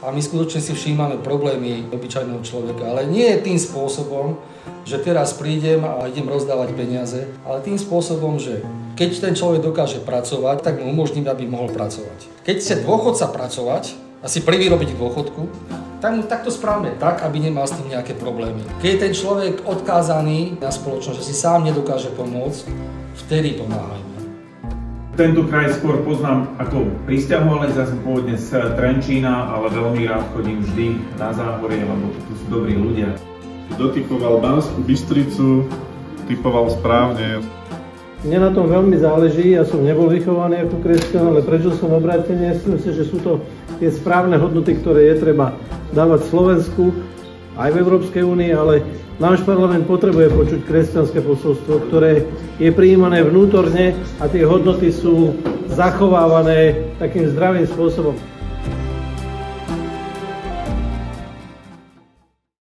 a my skutočne si všímame problémy obyčajného človeka. Ale nie je tým spôsobom, že teraz prídem a idem rozdávať peniaze, ale tým spôsobom, že keď ten človek dokáže pracovať, tak mu umožním, aby mohol pracovať. Keď chce dôchodca pracovať a si privyrobiť dôchodku, tak mu takto správne tak, aby nemal s tým nejaké problémy. Keď je ten človek odkázaný na spoločnosť, že si sám nedokáže pomôcť, vtedy pomáhajme. Tento kraj skôr poznám ako prisťahovalec, ja som pôvodne z Trenčína, ale veľmi rád chodím vždy na Záhorie, lebo tu sú dobrí ľudia. Dotypoval Banskú Bystricu, typoval správne. Mne na tom veľmi záleží, ja som nebol vychovaný ako kresťan, ale prežil som obrátenie, myslím si, že sú to tie správne hodnoty, ktoré je treba dávať Slovensku, aj v Európskej únii, ale náš parlament potrebuje počuť kresťanské posolstvo, ktoré je prijímané vnútorne a tie hodnoty sú zachovávané takým zdravým spôsobom.